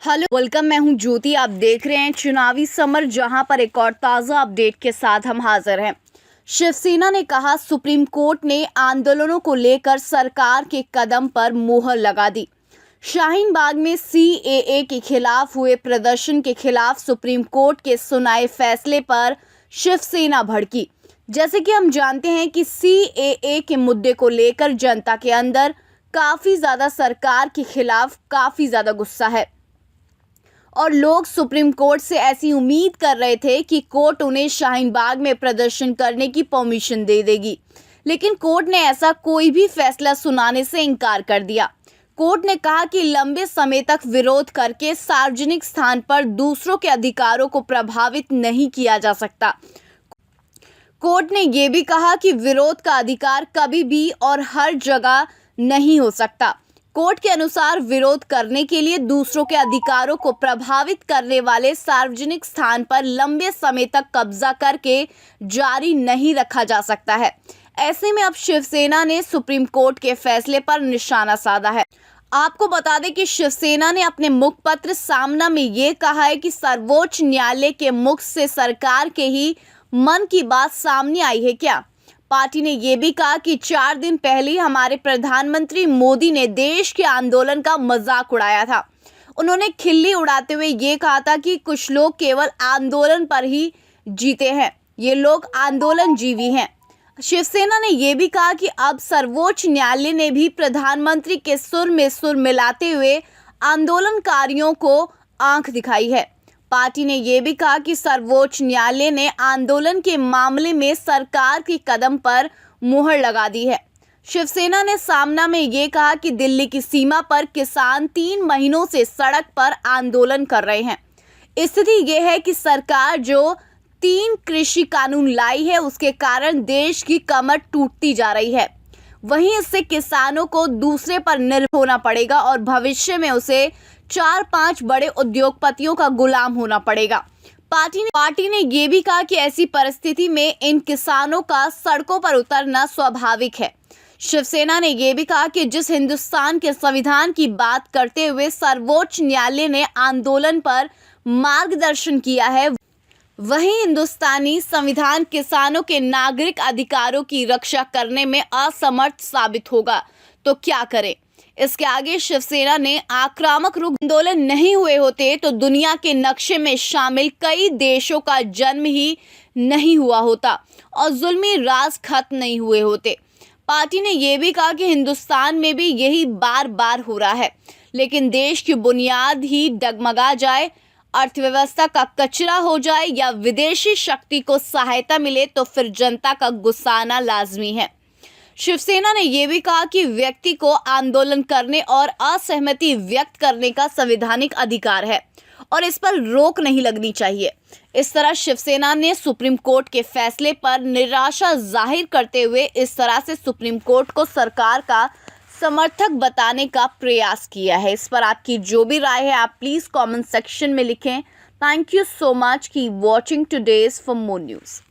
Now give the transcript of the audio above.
Hello welcome, मैं हूं ज्योति। आप देख रहे हैं चुनावी समर, जहां पर एक और ताज़ा अपडेट के साथ हम हाजिर हैं। शिवसेना ने कहा, सुप्रीम कोर्ट ने आंदोलनों को लेकर सरकार के कदम पर मुहर लगा दी। शाहीन बाग में सीएए के खिलाफ हुए प्रदर्शन के खिलाफ सुप्रीम कोर्ट के सुनाए फैसले पर शिवसेना भड़की। जैसे कि हम जानते हैं कि सीएए के मुद्दे को लेकर जनता के अंदर काफ़ी ज़्यादा सरकार के खिलाफ काफ़ी ज़्यादा गुस्सा है और लोग सुप्रीम कोर्ट से ऐसी उम्मीद कर रहे थे कि कोर्ट उन्हें शाहीन बाग में प्रदर्शन करने की परमिशन दे देगी, लेकिन कोर्ट ने ऐसा कोई भी फैसला सुनाने से इनकार कर दिया। कोर्ट ने कहा कि लंबे समय तक विरोध करके सार्वजनिक स्थान पर दूसरों के अधिकारों को प्रभावित नहीं किया जा सकता। कोर्ट ने यह भी कहा कि विरोध का अधिकार कभी भी और हर जगह नहीं हो सकता। कोर्ट के अनुसार विरोध करने के लिए दूसरों के अधिकारों को प्रभावित करने वाले सार्वजनिक स्थान पर लंबे समय तक कब्जा करके जारी नहीं रखा जा सकता है। ऐसे में अब शिवसेना ने सुप्रीम कोर्ट के फैसले पर निशाना साधा है। आपको बता दें कि शिवसेना ने अपने मुखपत्र सामना में ये कहा है कि सर्वोच्च न्यायालय के मुख से सरकार के ही मन की बात सामने आई है क्या। पार्टी ने यह भी कहा कि 4 दिन पहले हमारे प्रधानमंत्री मोदी ने देश के आंदोलन का मजाक उड़ाया था। उन्होंने खिल्ली उड़ाते हुए ये कहा था कि कुछ लोग केवल आंदोलन पर ही जीते हैं, ये लोग आंदोलन जीवी हैं। शिवसेना ने यह भी कहा कि अब सर्वोच्च न्यायालय ने भी प्रधानमंत्री के सुर में सुर मिलाते हुए आंदोलनकारियों को आंख दिखाई है। पार्टी ने यह भी कहा कि सर्वोच्च न्यायालय ने आंदोलन के मामले में सरकार के कदम पर मुहर लगा दी है। शिवसेना ने सामना में यह कहा कि दिल्ली की सीमा पर किसान 3 महीनों से सड़क पर आंदोलन कर रहे हैं। स्थिति यह है कि सरकार जो 3 कृषि कानून लाई है, उसके कारण देश की कमर टूटती जा रही है। वहीं इससे किसानों को दूसरे पर निर्भर होना पड़ेगा और भविष्य में उसे 4-5 बड़े उद्योगपतियों का गुलाम होना पड़ेगा। पार्टी ने यह भी कहा कि ऐसी परिस्थिति में इन किसानों का सड़कों पर उतरना स्वाभाविक है। शिवसेना ने यह भी कहा कि जिस हिंदुस्तान के संविधान की बात करते हुए सर्वोच्च न्यायालय ने आंदोलन पर मार्गदर्शन किया है, वहीं हिंदुस्तानी संविधान किसानों के नागरिक अधिकारों की रक्षा करने में असमर्थ साबित होगा तो क्या करें। इसके आगे शिवसेना ने आक्रामक रूप आंदोलन नहीं हुए होते तो दुनिया के नक्शे में शामिल कई देशों का जन्म ही नहीं हुआ होता और जुल्मी राज खत्म नहीं हुए होते। पार्टी ने यह भी कहा कि हिंदुस्तान में भी यही बार बार हो रहा है, लेकिन देश की बुनियाद ही डगमगा जाए, अर्थव्यवस्था का कचरा हो जाए या विदेशी शक्ति को सहायता मिले तो फिर जनता का गुस्सा आना लाजमी है। शिवसेना ने यह भी कहा कि व्यक्ति को आंदोलन करने और असहमति व्यक्त करने का संवैधानिक अधिकार है और इस पर रोक नहीं लगनी चाहिए। इस तरह शिवसेना ने सुप्रीम कोर्ट के फैसले पर निराशा जाहिर करते हुए इस तरह से सुप्रीम कोर्ट को सरकार का समर्थक बताने का प्रयास किया है। इस पर आपकी जो भी राय है आप प्लीज़ कमेंट सेक्शन में लिखें। Thank you so much, keep watching today's for more news.